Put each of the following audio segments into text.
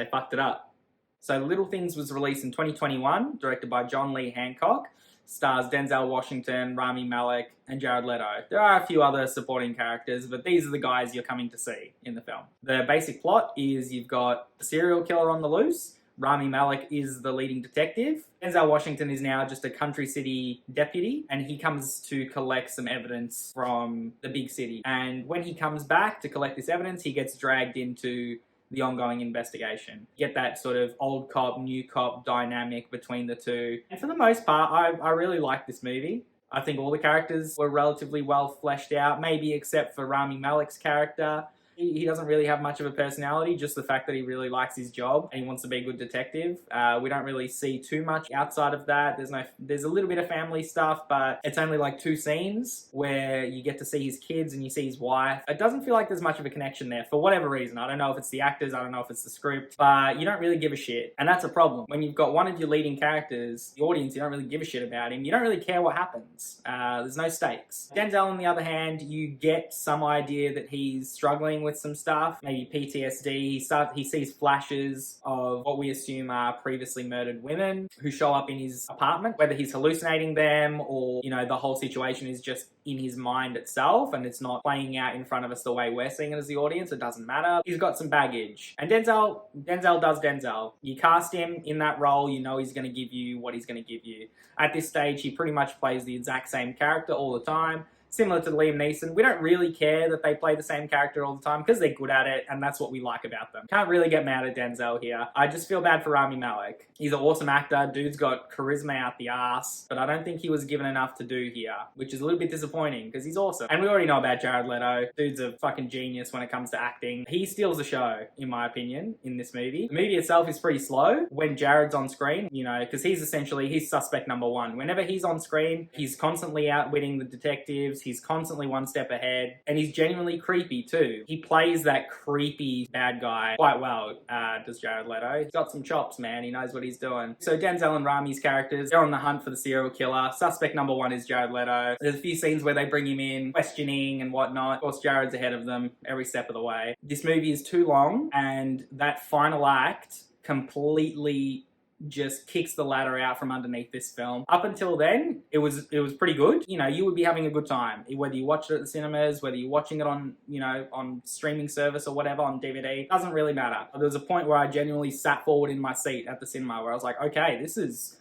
They fucked it up. So Little Things was released in 2021, directed by John Lee Hancock, stars Denzel Washington, Rami Malek, and Jared Leto. There are a few other supporting characters, but these are the guys you're coming to see in the film. The basic plot is you've got a serial killer on the loose. Rami Malek is the leading detective. Denzel Washington is now just a country city deputy, and he comes to collect some evidence from the big city. And when he comes back to collect this evidence, he gets dragged into the ongoing investigation. You get that sort of old cop, new cop dynamic between the two. And for the most part, I really like this movie. I think all the characters were relatively well fleshed out, maybe except for Rami Malek's character. He doesn't really have much of a personality, just the fact that he really likes his job and he wants to be a good detective. We don't really see too much outside of that. There's a little bit of family stuff, but it's only like 2 scenes where you get to see his kids and you see his wife. It doesn't feel like there's much of a connection there for whatever reason. I don't know if it's the actors, I don't know if it's the script, but you don't really give a shit. And that's a problem. When you've got one of your leading characters, the audience, you don't really give a shit about him. You don't really care what happens. There's no stakes. Denzel, on the other hand, you get some idea that he's struggling with some stuff, maybe PTSD. He sees flashes of what we assume are previously murdered women who show up in his apartment, whether he's hallucinating them or, the whole situation is just in his mind itself and it's not playing out in front of us the way we're seeing it as the audience. It doesn't matter. He's got some baggage. And Denzel does Denzel. You cast him in that role, you know he's going to give you what he's going to give you. At this stage, he pretty much plays the exact same character all the time. Similar to Liam Neeson, we don't really care that they play the same character all the time because they're good at it and that's what we like about them. Can't really get mad at Denzel here. I just feel bad for Rami Malek. He's an awesome actor. Dude's got charisma out the ass, but I don't think he was given enough to do here, which is a little bit disappointing because he's awesome. And we already know about Jared Leto. Dude's a fucking genius when it comes to acting. He steals the show, in my opinion, in this movie. The movie itself is pretty slow when Jared's on screen, because he's suspect number 1. Whenever he's on screen, he's constantly outwitting the detectives. He's constantly one step ahead, and he's genuinely creepy too. He plays that creepy bad guy quite well, does Jared Leto. He's got some chops, man. He knows what he's doing. So Denzel and Rami's characters, they're on the hunt for the serial killer. Suspect number 1 is Jared Leto. There's a few scenes where they bring him in, questioning and whatnot. Of course, Jared's ahead of them every step of the way. This movie is too long, and that final act completely just kicks the ladder out from underneath this film. Up until then, it was pretty good. You would be having a good time. Whether you watched it at the cinemas, whether you're watching it on, on streaming service or whatever, on DVD, doesn't really matter. There was a point where I genuinely sat forward in my seat at the cinema where I was like, okay, this is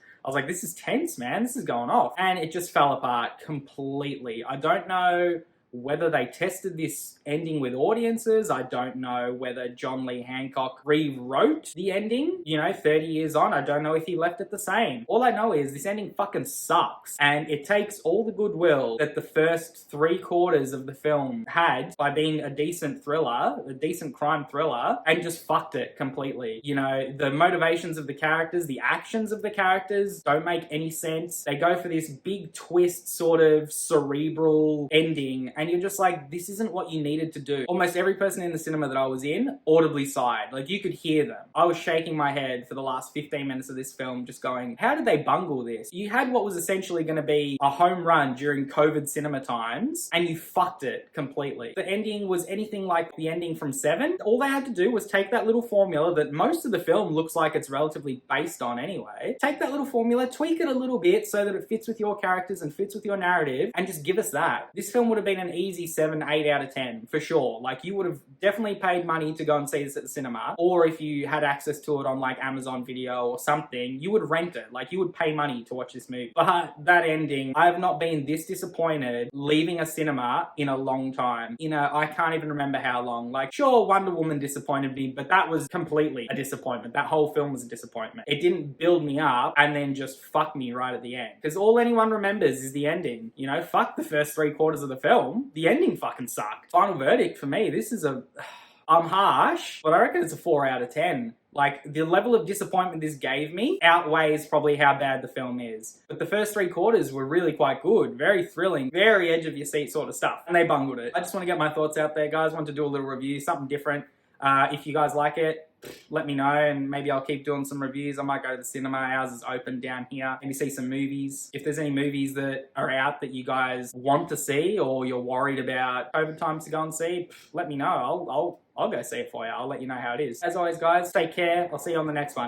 tense, man. This is going off. And it just fell apart completely. I don't know whether they tested this ending with audiences. I don't know whether John Lee Hancock rewrote the ending. 30 years on, I don't know if he left it the same. All I know is this ending fucking sucks. And it takes all the goodwill that the first 3/4 of the film had by being a decent thriller, a decent crime thriller, and just fucked it completely. The motivations of the characters, the actions of the characters don't make any sense. They go for this big twist, sort of cerebral ending, and you're just like, this isn't what you needed to do. Almost every person in the cinema that I was in audibly sighed. Like, you could hear them. I was shaking my head for the last 15 minutes of this film, just going, how did they bungle this? You had what was essentially going to be a home run during COVID cinema times, and you fucked it completely. The ending was anything like the ending from Seven. All they had to do was take that little formula that most of the film looks like it's relatively based on anyway. Take that little formula, tweak it a little bit so that it fits with your characters and fits with your narrative, and just give us that. This film would have been an easy 7, 8 out of 10 for sure. Like, you would have definitely paid money to go and see this at the cinema, or if you had access to it on like Amazon Video or something, you would rent it. Like, you would pay money to watch this movie. But that ending, I have not been this disappointed leaving a cinema in a long time. I can't even remember how long. Like, sure, Wonder Woman disappointed me, but that was completely a disappointment. That whole film was a disappointment. It didn't build me up and then just fuck me right at the end. Because all anyone remembers is the ending. Fuck the first 3/4 of the film. The ending fucking sucked. Final verdict for me, this is I'm harsh, but I reckon it's a 4 out of 10. Like, the level of disappointment this gave me outweighs probably how bad the film is. But the first 3/4 were really quite good, very thrilling, very edge of your seat sort of stuff, and they bungled it. I just want to get my thoughts out there, guys. Want to do a little review, something different. If you guys like it, let me know, and maybe I'll keep doing some reviews. I might go to the cinema. Ours is open down here. Maybe see some movies. If there's any movies that are out that you guys want to see, or you're worried about COVID times to go and see, let me know. I'll go see it for you. I'll let you know how it is. As always, guys, take care. I'll see you on the next one.